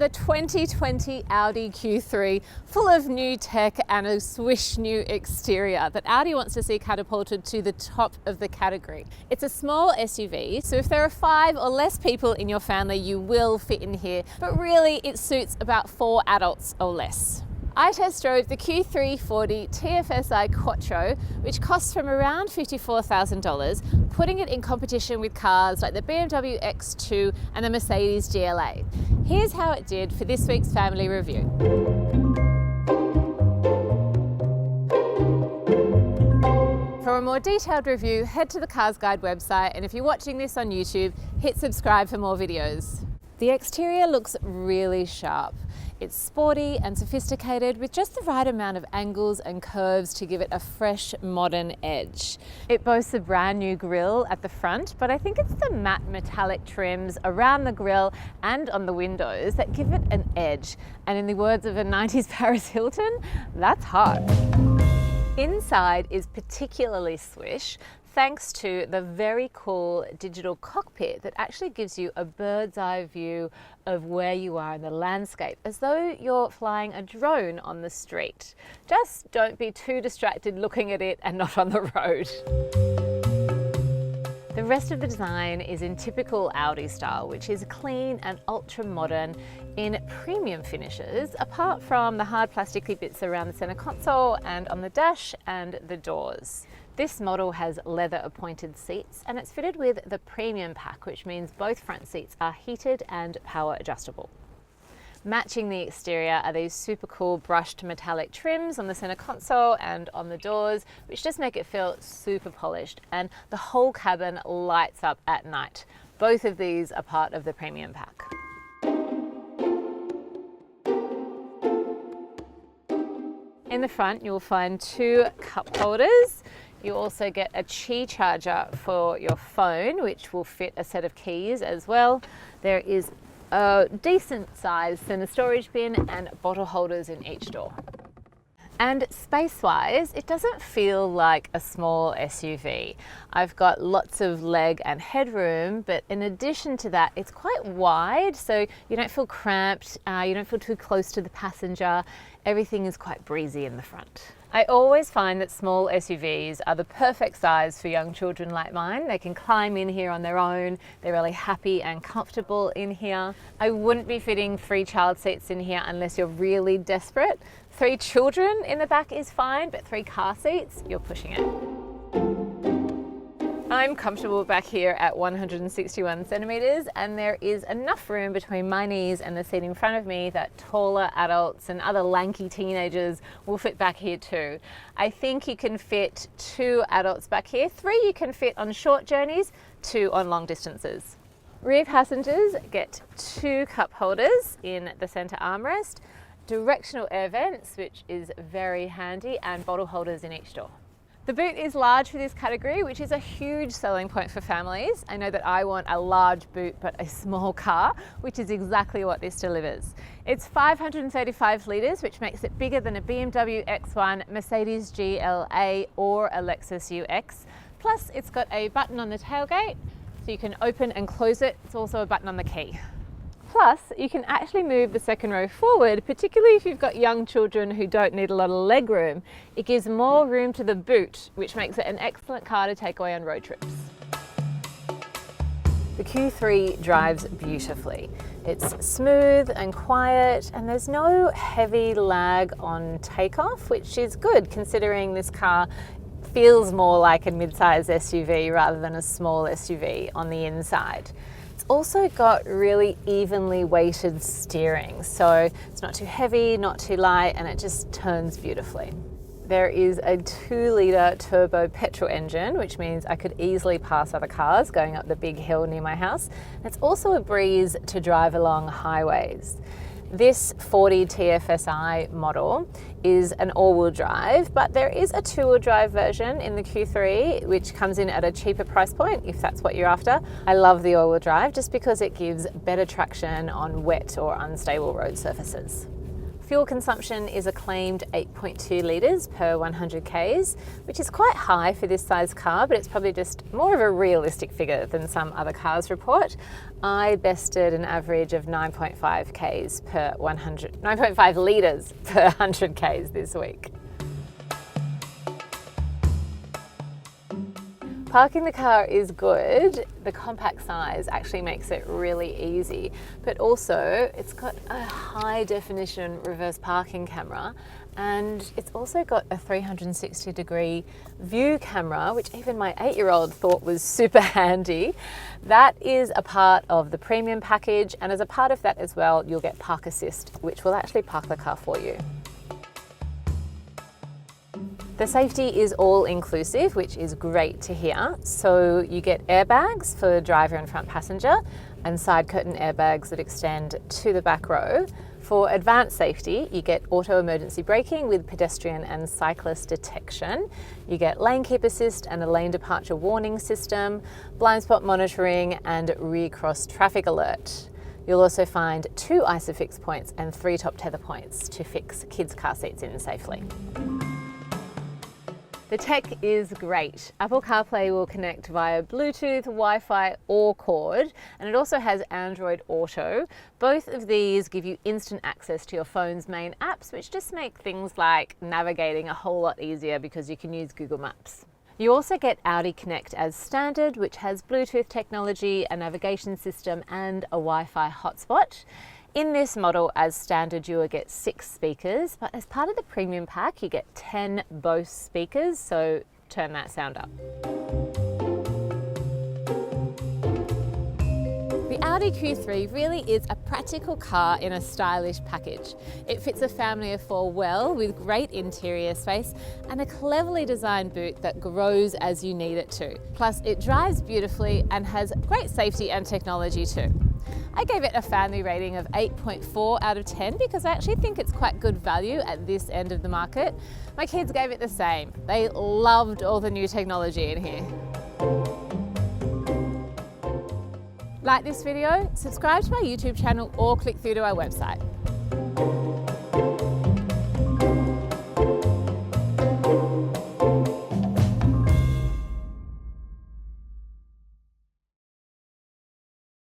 the 2020 Audi Q3, full of new tech and a swish new exterior that Audi wants to see catapulted to the top of the category. It's a small SUV, so if there are 5 or less people in your family, you will fit in here, but really it suits about 4 adults or less. I test drove the Q340 TFSI Quattro, which costs from around $54,000, putting it in competition with cars like the BMW X2 and the Mercedes GLA. Here's how it did for this week's family review. For a more detailed review, head to the CarsGuide website, and if you're watching this on YouTube, hit subscribe for more videos. The exterior looks really sharp. It's sporty and sophisticated with just the right amount of angles and curves to give it a fresh, modern edge. It boasts a brand new grille at the front, but I think it's the matte metallic trims around the grille and on the windows that give it an edge. And in the words of a 90s Paris Hilton, that's hot. Inside is particularly swish, thanks to the very cool digital cockpit that actually gives you a bird's eye view of where you are in the landscape, as though you're flying a drone on the street. Just don't be too distracted looking at it and not on the road. The rest of the design is in typical Audi style, which is clean and ultra modern in premium finishes, apart from the hard plasticky bits around the center console and on the dash and the doors. This model has leather appointed seats and it's fitted with the premium pack, which means both front seats are heated and power adjustable. Matching the exterior are these super cool brushed metallic trims on the center console and on the doors, which just make it feel super polished, and the whole cabin lights up at night. Both of these are part of the premium pack. In the front, you'll find 2 cup holders. You also get a Qi charger for your phone, which will fit a set of keys as well. There is a decent sized center storage bin and bottle holders in each door. And space-wise, it doesn't feel like a small SUV. I've got lots of leg and headroom, but in addition to that, it's quite wide, so you don't feel cramped, you don't feel too close to the passenger. Everything is quite breezy in the front. I always find that small SUVs are the perfect size for young children like mine. They can climb in here on their own. They're really happy and comfortable in here. I wouldn't be fitting 3 child seats in here unless you're really desperate. 3 children in the back is fine, but 3 car seats, you're pushing it. I'm comfortable back here at 161 centimeters, and there is enough room between my knees and the seat in front of me that taller adults and other lanky teenagers will fit back here too. I think you can fit 2 adults back here, 3 you can fit on short journeys, 2 on long distances. Rear passengers get 2 cup holders in the center armrest, directional air vents, which is very handy, and bottle holders in each door. The boot is large for this category, which is a huge selling point for families. I know that I want a large boot but a small car, which is exactly what this delivers. It's 535 litres, which makes it bigger than a BMW X1, Mercedes GLA or a Lexus UX. Plus, it's got a button on the tailgate, so you can open and close it. It's also a button on the key. Plus, you can actually move the second row forward, particularly if you've got young children who don't need a lot of leg room. It gives more room to the boot, which makes it an excellent car to take away on road trips. The Q3 drives beautifully. It's smooth and quiet, and there's no heavy lag on takeoff, which is good considering this car feels more like a mid-size SUV rather than a small SUV on the inside. Also got really evenly weighted steering, so it's not too heavy, not too light, and it just turns beautifully. There is a 2-litre turbo petrol engine, which means I could easily pass other cars going up the big hill near my house. It's also a breeze to drive along highways. This 40 TFSI model is an all-wheel drive, but there is a 2-wheel drive version in the Q3, which comes in at a cheaper price point if that's what you're after. I love the all-wheel drive just because it gives better traction on wet or unstable road surfaces. Fuel consumption is a claimed 8.2 litres per 100 Ks, which is quite high for this size car, but it's probably just more of a realistic figure than some other cars report. I bested an average of 9.5 Ks per 100, 9.5 litres per 100 Ks this week. Parking the car is good. The compact size actually makes it really easy, but also it's got a high definition reverse parking camera, and it's also got a 360-degree view camera, which even my 8-year-old thought was super handy. That is a part of the premium package, and as a part of that as well, you'll get park assist, which will actually park the car for you. The safety is all inclusive, which is great to hear. So you get airbags for driver and front passenger and side curtain airbags that extend to the back row. For advanced safety, you get auto emergency braking with pedestrian and cyclist detection. You get lane keep assist and a lane departure warning system, blind spot monitoring and rear cross traffic alert. You'll also find 2 ISOFIX points and 3 top tether points to fix kids' car seats in safely. The tech is great. Apple CarPlay will connect via Bluetooth, Wi-Fi or cord, and it also has Android Auto. Both of these give you instant access to your phone's main apps, which just make things like navigating a whole lot easier because you can use Google Maps. You also get Audi Connect as standard, which has Bluetooth technology, a navigation system and a Wi-Fi hotspot. In this model as standard, you will get 6 speakers, but as part of the premium pack, you get 10 Bose speakers, so turn that sound up. The Audi Q3 really is a practical car in a stylish package. It fits a family of 4 well, with great interior space and a cleverly designed boot that grows as you need it to. Plus, it drives beautifully and has great safety and technology too. I gave it a family rating of 8.4 out of 10 because I actually think it's quite good value at this end of the market. My kids gave it the same. They loved all the new technology in here. Like this video, subscribe to our YouTube channel or click through to our website.